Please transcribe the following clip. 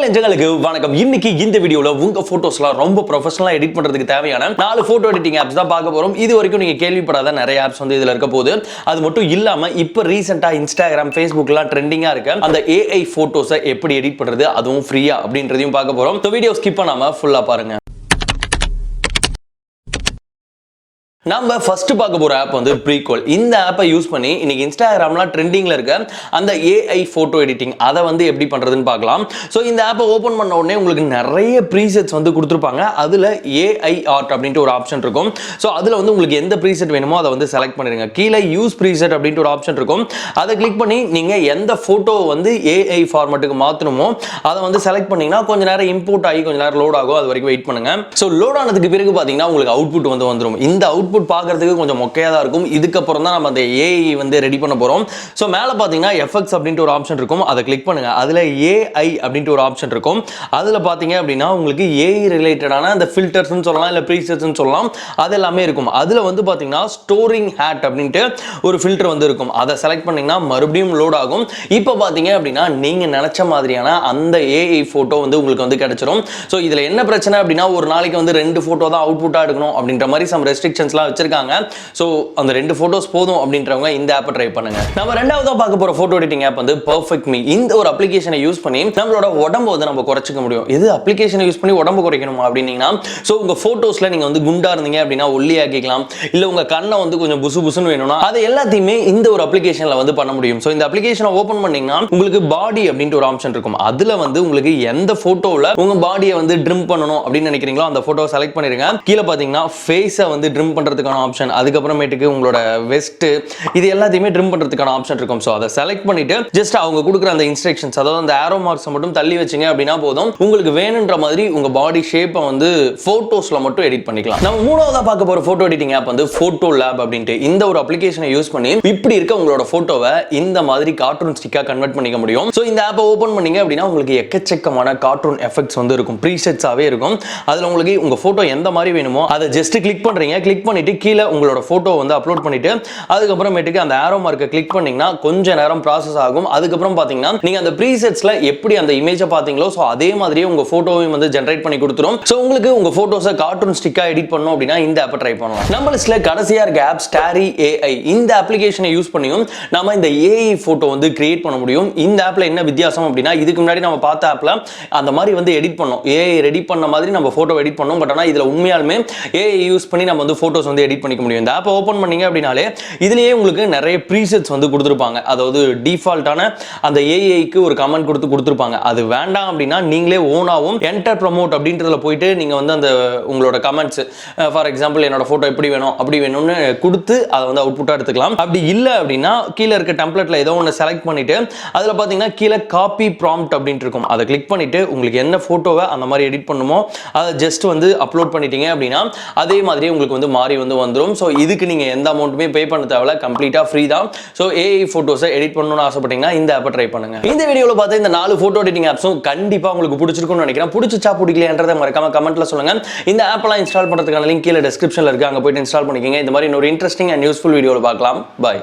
நெஞ்சங்களுக்கு வணக்கம். இன்னைக்கு இந்த வீடியோல உங்க போட்டோஸ்லாம் ரொம்ப ப்ரொஃபஷனலா எடிட் பண்றதுக்கு தேவையான 4 போட்டோ எடிட்டிங் ஆப்ஸ் தான் பார்க்க போறோம். இது வரைக்கும் நீங்க கேள்விப்படாத நிறைய ஆப்ஸ் வந்து இதுல இருக்க போகுது. அது மட்டும் இல்லாம இப்ப ரீசெண்டா இன்ஸ்டாகிராம், ஃபேஸ்புக்லாம் ட்ரெண்டிங்கா இருக்க அந்த AI போட்டோஸை எப்படி எடிட் பண்றது, அதுவும் ஃப்ரீயா அப்படின்றதையும் பார்க்க போறோம். இந்த வீடியோ ஸ்கிப் பண்ணாம ஃபுல்லா பாருங்க. நம்ம ஃபர்ஸ்ட் பார்க்க போற ஆப் வந்து ப்ரீகோல். இந்த ஆப்பை யூஸ் பண்ணி இன்னைக்கு இன்ஸ்டாகிராம்லாம் ட்ரெண்டிங்ல இருக்க அந்த AI போட்டோ எடிட்டிங் அதை வந்து எப்படி பண்றதுன்னு பார்க்கலாம். ஸோ இந்த ஆப்பை ஓப்பன் பண்ண உடனே உங்களுக்கு நிறைய ப்ரீசெட்ஸ் வந்து கொடுத்துருப்பாங்க. அதுல AI ஆர்ட் அப்படின்ட்டு ஒரு ஆப்ஷன் இருக்கும். ஸோ அதுல வந்து உங்களுக்கு எந்த ப்ரீசெட் வேணுமோ அதை வந்து செலக்ட் பண்ணிடுங்க. கீழே யூஸ் ப்ரீசெட் அப்படின்ட்டு ஒரு ஆப்ஷன் இருக்கும். அதை கிளிக் பண்ணி நீங்க எந்த போட்டோ வந்து AI ஃபார்மேட்டுக்கு மாற்றணுமோ அதை வந்து செலக்ட் பண்ணீங்கன்னா கொஞ்ச நேரம் இம்போர்ட் ஆகி கொஞ்ச நேரம் லோட் ஆகும். அது வரைக்கும் வெயிட் பண்ணுங்க. ஸோ லோட் ஆனதுக்கு பிறகு பார்த்தீங்கன்னா உங்களுக்கு அவுட்புட் வந்து வந்துடும். இந்த அவுட்புட் பார்க்கிறதுக்கு கொஞ்சம் மொக்கையா தான் இருக்கும். இதுக்கப்புறம் தான் நம்ம அந்த AI வந்து ரெடி பண்ண போறோம். ஸோ மேலே பார்த்தீங்கன்னா எஃபெக்ட்ஸ் அப்படின்ட்டு ஒரு ஆப்ஷன் இருக்கும். அதை கிளிக் பண்ணுங்க. அதுல AI அப்படின்ட்டு ஒரு ஆப்ஷன் இருக்கும். அதுல பார்த்தீங்க அப்படின்னா உங்களுக்கு AI ரிலேட்டடான அந்த ஃபில்டர்ஸ்னு சொல்லலாம், இல்லை ப்ரீசெட்ஸ்னு சொல்லலாம், அது எல்லாமே இருக்கும். அதுல வந்து பார்த்தீங்கன்னா ஸ்டோரிங் ஹேட் அப்படின்ட்டு ஒரு ஃபில்டர் வந்து இருக்கும். அதை செலக்ட் பண்ணீங்கன்னா மறுபடியும் லோட் ஆகும். இப்போ பார்த்தீங்க அப்படின்னா நீங்க நினைச்ச மாதிரியான அந்த AI போட்டோ வந்து உங்களுக்கு வந்து கிடைச்சிரும். ஸோ இதுல என்ன பிரச்சனை அப்படின்னா ஒரு நாளைக்கு வந்து 2 போட்டோ தான் அவுட்புட்டா எடுக்கணும் அப்படின்ற மாதிரி சம் ரெஸ்ட்ரிக்ஷன்ஸ்லாம் வச்சிருக்காங்க. சோ அந்த 2 போட்டோஸ் போதும் அப்படின்றவங்க இந்த ஆப்பை ட்ரை பண்ணுங்க. நம்ம ரெண்டாவதா பார்க்க போற போட்டோ எடிட்டிங் ஆப் வந்து பெர்ஃபெக்ட் மீ. இந்த ஒரு அப்ளிகேஷனை யூஸ் பண்ணி நம்மளோட உடம்பை வந்து நம்ம குறைச்சிக்க முடியும். இது அப்ளிகேஷனை யூஸ் பண்ணி உடம்பு குறைக்கணுமா அப்படின்னீங்கன்னா, சோ உங்க போட்டோஸ்ல நீங்க வந்து குண்டா இருந்தீங்க அப்படின்னா ஒல்லியாக்கிக்கலாம், இல்ல உங்க கண்ணை வந்து கொஞ்சம் புசு புசுன்னு வேணும்னா அது எல்லாத்தையுமே இந்த ஒரு அப்ளிகேஷன்ல வந்து பண்ண முடியும். சோ இந்த அப்ளிகேஷனை ஓபன் பண்ணீங்கன்னா உங்களுக்கு பாடி அப்படின்ட்டு ஒரு ஆப்ஷன் இருக்கும். அதுல வந்து உங்களுக்கு எந்த போட்டோல உங்க பாடியை வந்து ட்ரிம் பண்ணணும் அப்படின்னு நினைக்கிறீங்களோ அந்த போட்டோவை செலக்ட் பண்ணிருங்க. கீழே பாத்தீங்கன்னா ஃபேஸை வந்து ட்ரிம் பண்றதுக்கான ஆப்ஷன், அதுக்கப்புறமேட்டுக்கு உங்களோட வெஸ்ட், இது எல்லாத்தையுமே ட்ரிம் பண்றதுக்கான ஆப்ஷன் இருக்கும். சோ அதை செலக்ட் பண்ணிட்டு ஜஸ்ட் அவங்க கொடுக்குற அந்த இன்ஸ்ட்ரக்ஷன்ஸ், அதாவது அந்த ஆரோ மார்க்ஸ் மட்டும் தள்ளி வச்சீங்க அப்படின்னா போதும். உங்களுக்கு வேணுன்ற மாதிரி உங்க பாடி ஷேப்பை வந்து போட்டோஸ்ல மட்டும் எடிட் பண்ணிக்கலாம். நம்ம மூணாவதா பார்க்க போற போட்டோ எடிட்டிங் ஆப் வந்து போட்டோ லேப் அப்படின்ட்டு இந்த ஒரு அப்ளிகேஷனை யூஸ் பண்ணி இப்படி இருக்க உங்களோட போட்டோவை இந்த மாதிரி கார்ட்டூன் ஸ்டிக்கா கன்வெர்ட் பண்ணிக்க முடியும். சோ இந்த ஆப்பை ஓபன் பண்ணீங்க அப்படின்னா உங்களுக்கு எக்கச்சக்கமான கார்ட்டூன் எஃபெக்ட்ஸ் வந்து இருக்கும். ப்ரீசெட்ஸாவே இருக்கும். அதுல உங்களுக்கு உங்க போட்டோ எந்த மாதிரி வேணுமோ அதை ஜஸ்ட் கிளிக் பண்றீங்க. கிளிக் பண்ணிட்டு கீழே உங்களோட போட்டோ வந்து அப்லோட் பண்ணிட்டு அதுக்கப்புறமேட்டுக்கு அந்த ஆரோ மார்க்கை கிளிக் பண்ணீங்கன்னா கொஞ்ச நேரம் ப்ராசஸ் ஆகும். அதுக்கப்புறம் பாத்தீங்கன்னா நீங்க அந்த ப்ரீசெட்ஸ்ல எப்படி அந்த இமேஜை பாத்தீங்களோ சோ அதே மாதிரியே உங்க போட்டோவையும் வந்து ஜெனரேட் பண்ணி கொடுத்துரும். சோ உங்களுக்கு உங்க போட்டோஸை கார்ட்டூன் ஸ்டிக்கா எடிட் பண்ணணும் அப்படின்னா இந்த ஆப்பை ட்ரை பண்ணலாம். நம்ம லிஸ்ட்ல கடைசியா இருக்க ஆப் ஸ்டாரி AI. இந்த அப்ளிகேஷனை யூஸ் பண்ணியும் நம்ம இந்த AI போட்டோ வந்து கிரியேட் பண்ண முடியும். இந்த ஆப்ல என்ன வித்தியாசம் அப்படின்னா இதுக்கு முன்னாடி நம்ம பார்த்த ஆப்ல அந்த மாதிரி வந்து எடிட் பண்ணோம், AI ரெடி பண்ண மாதிரி நம்ம போட்டோ எடிட் பண்ணோம். பட் ஆனா இதுல உண்மையாலுமே AI யூஸ் பண்ணி நம்ம வந்து போட்டோஸ் வந்து எடிட் பண்ணிக்க முடியும். இந்த ஆப்பை ஓபன் பண்ணீங்க அப்படின்னாலே இதுலயே உங்களுக்கு நிறைய ப்ரீசெட்ஸ் வந்து கொடுத்துருப்பாங்க. அதாவது டிஃபால்ட்டான அந்த AIக்கு ஒரு கமெண்ட் கொடுத்துருப்பாங்க. அது வேண்டாம் அப்படின்னா நீங்களே ஓனாவும் என்டர் ப்ரமோட் அப்படின்றதுல போயிட்டு நீங்க வந்து அந்த உங்களோட கமெண்ட்ஸ், ஃபார் எக்ஸாம்பிள் என்னோட போட்டோ எப்படி வேணும் அப்படி வேணும்னு கொடுத்து அதை வந்து அவுட்புட்டா எடுத்துக்கலாம். அப்படி இல்லை அப்படின்னா கீழே இருக்க டெம்ப்ளேட்ல ஏதோ ஒன்று செலக்ட் பண்ணிட்டு அதுல பாத்தீங்கன்னா கீழே காப்பி ப்ராம்ப்ட் அப்படின்ட்டு இருக்கும். அதை கிளிக் பண்ணிட்டு உங்களுக்கு என்ன போட்டோவை அந்த மாதிரி எடிட் பண்ணுமோ அதை ஜஸ்ட் வந்து அப்லோட் பண்ணிட்டீங்க அப்படின்னா அதே மாதிரி உங்களுக்கு வந்து மாறி வந்து வந்துடும். ஸோ இதுக்கு நீங்க எந்த அமௌண்ட்டுமே பே பண்ண தேவையில்ல, கம்ப்ளீட்டா ஃப்ரீ தான். ஸோ AI போட்டோஸை எடிட் பண்ணணும்னு ஆசைப்பட்டீங்கன்னா இந்த ஆப்பை ட்ரை பண்ணுங்க. இந்த வீடியோல பார்த்த இந்த 4 போட்டோ எடிட்டிங் ஆப்ஸும் கண்டிப்பா உங்களுக்கு பிடிச்சிருக்கும்னு நினைக்கிறேன். பிடிச்சா பிடிக்கலையன்றதை மறக்காம கமெண்ட்ல சொல்லுங்க. இந்த ஆப்லாம் இன்ஸ்டால் பண்றதுக்கான லிங்க் கீழே டிஸ்கிரிப்ஷன்ல இருக்கு, அங்க போயிட்டு இன்ஸ்டால் பண்ணிக்கங்க. இந்த மாதிரி ஒரு இன்ட்ரெஸ்டிங் அண்ட் யூஸ்ஃபுல் வீடியோல பார்க்கலாம். பாய்.